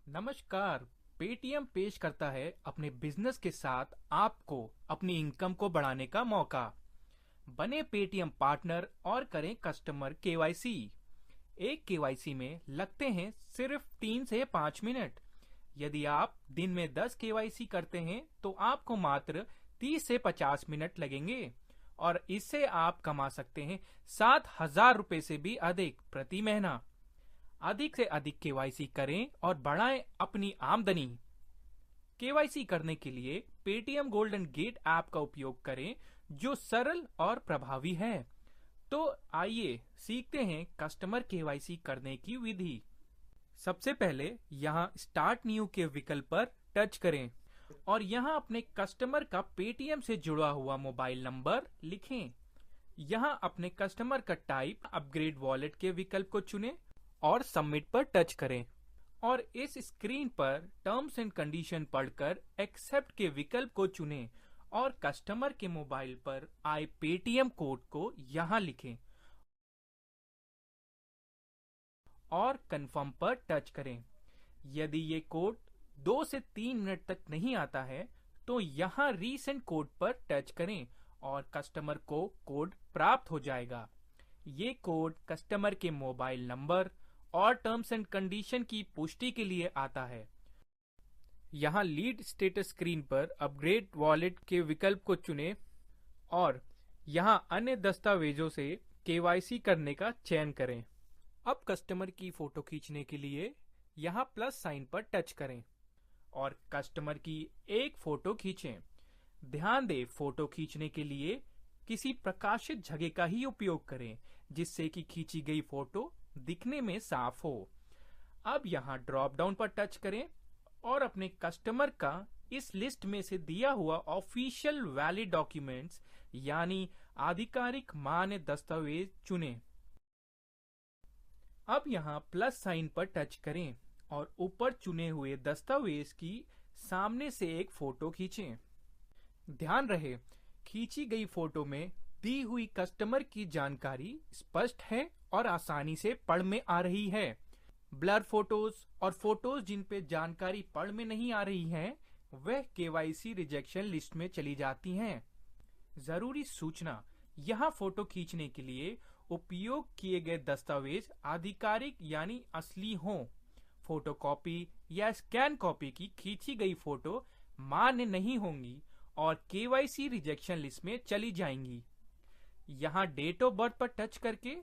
नमस्कार। पेटीएम पेश करता है अपने बिजनेस के साथ आपको अपनी इनकम को बढ़ाने का मौका। बने पेटीएम पार्टनर और करें कस्टमर केवाईसी। एक केवाईसी में लगते हैं सिर्फ 3 से 5 मिनट। यदि आप दिन में 10 केवाईसी करते हैं तो आपको मात्र 30 से 50 मिनट लगेंगे और इससे आप कमा सकते हैं 7,000 रुपए से भी अधिक प्रति महीना। अधिक से अधिक केवाईसी करें और बढ़ाएं अपनी आमदनी। केवाईसी करने के लिए पेटीएम गोल्डन गेट ऐप का उपयोग करें जो सरल और प्रभावी है। तो आइए सीखते हैं कस्टमर केवाईसी करने की विधि। सबसे पहले यहाँ स्टार्ट न्यू के विकल्प पर टच करें और यहाँ अपने कस्टमर का पेटीएम से जुड़ा हुआ मोबाइल नंबर लिखें। यहाँ अपने कस्टमर का टाइप अपग्रेड वॉलेट के विकल्प को चुनें और सबमिट पर टच करें और इस स्क्रीन पर टर्म्स एंड कंडीशन पढ़कर एक्सेप्ट के विकल्प को चुनें और कस्टमर के मोबाइल पर आए पेटीएम कोड को यहां लिखें और कंफर्म पर टच करें। यदि ये कोड 2 से 3 मिनट तक नहीं आता है तो यहां रीसेंट कोड पर टच करें और कस्टमर को कोड प्राप्त हो जाएगा। ये कोड कस्टमर के मोबाइल नंबर और टर्म्स एंड कंडीशन की पुष्टि के लिए आता है। यहाँ लीड स्टेटस स्क्रीन पर अपग्रेड वॉलेट के विकल्प को चुनें और यहाँ अन्य दस्तावेजों से केवाईसी करने का चयन करें। अब कस्टमर की फोटो खींचने के लिए यहाँ प्लस साइन पर टच करें और कस्टमर की एक फोटो खींचें। ध्यान दें, फोटो खींचने के लिए किसी प्रकाशित जगह का ही उपयोग करें जिससे कि खींची गई फोटो दिखने में साफ हो। अब यहाँ ड्रॉप डाउन पर टच करें और अपने कस्टमर का इस लिस्ट में से दिया हुआ ऑफिशियल वैलिड डॉक्यूमेंट्स यानी आधिकारिक मान्य दस्तावेज चुनें। अब यहाँ प्लस साइन पर टच करें और ऊपर चुने हुए दस्तावेज की सामने से एक फोटो खींचें। ध्यान रहे, खींची गई फोटो में दी हुई कस्टमर की जानकारी स्पष्ट है और आसानी से पढ़ में आ रही है। ब्लर फोटोज और फोटोज जिन पे जानकारी पढ़ में नहीं आ रही है वह केवाईसी रिजेक्शन लिस्ट में चली जाती हैं। जरूरी सूचना, यहाँ फोटो खींचने के लिए उपयोग किए गए दस्तावेज आधिकारिक यानी असली हों। फोटोकॉपी या स्कैन कॉपी की खींची गई फोटो मान्य नहीं होंगी और केवाईसी रिजेक्शन लिस्ट में चली जाएंगी। यहाँ डेट ऑफ बर्थ पर टच करके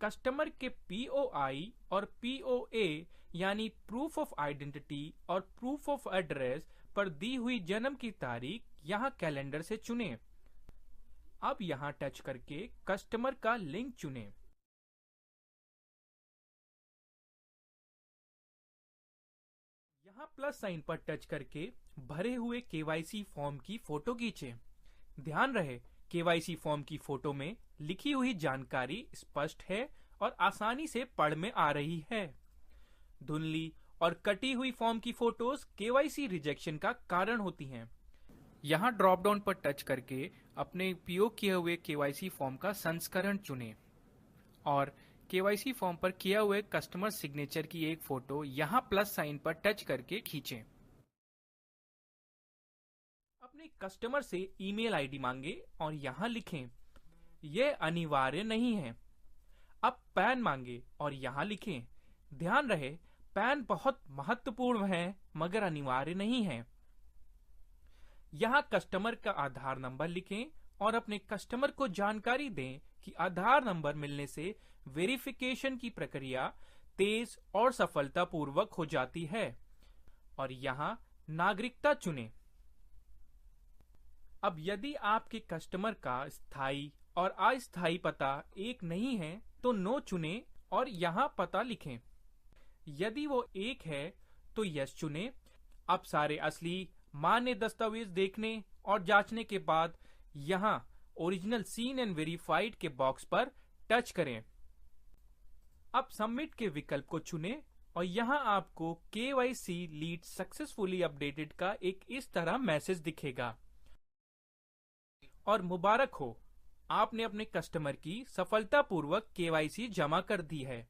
कस्टमर के पीओआई और पीओए यानी प्रूफ ऑफ आइडेंटिटी और प्रूफ ऑफ एड्रेस पर दी हुई जन्म की तारीख यहाँ कैलेंडर से चुनें। अब यहाँ टच करके कस्टमर का लिंक चुनें। यहाँ प्लस साइन पर टच करके भरे हुए केवाईसी फॉर्म की फोटो खींचें। ध्यान रहे, केवाईसी फॉर्म की फोटो में लिखी हुई जानकारी स्पष्ट है और आसानी से पढ़ में आ रही है। धुंधली और कटी हुई फॉर्म की फोटोज केवाईसी रिजेक्शन का कारण होती हैं। यहाँ ड्रॉप डाउन पर टच करके अपने उपयोग किए हुए केवाईसी फॉर्म का संस्करण चुनें और केवाईसी फॉर्म पर किया हुए कस्टमर सिग्नेचर की एक फोटो यहाँ प्लस साइन पर टच करके खींचें। अपने कस्टमर से ईमेल आईडी मांगे और यहाँ लिखें। यह अनिवार्य नहीं है। अब पैन मांगे और यहाँ लिखें। ध्यान रहे, पैन बहुत महत्वपूर्ण है मगर अनिवार्य नहीं है। यहाँ कस्टमर का आधार नंबर लिखें और अपने कस्टमर को जानकारी दें कि आधार नंबर मिलने से वेरिफिकेशन की प्रक्रिया तेज और सफलतापूर्वक हो जाती है। और यहाँ नागरिकता चुनें। अब यदि आपके कस्टमर का स्थायी और अस्थायी पता एक नहीं है तो नो चुनें और यहाँ पता लिखें। यदि वो एक है तो यस चुनें। अब सारे असली मान्य दस्तावेज देखने और जांचने के बाद यहाँ ओरिजिनल सीन एंड वेरीफाइड के बॉक्स पर टच करें। अब सबमिट के विकल्प को चुनें और यहाँ आपको केवाईसी लीड सक्सेसफुली अपडेटेड का एक इस तरह मैसेज दिखेगा और मुबारक हो, आपने अपने कस्टमर की सफलतापूर्वक केवाईसी जमा कर दी है।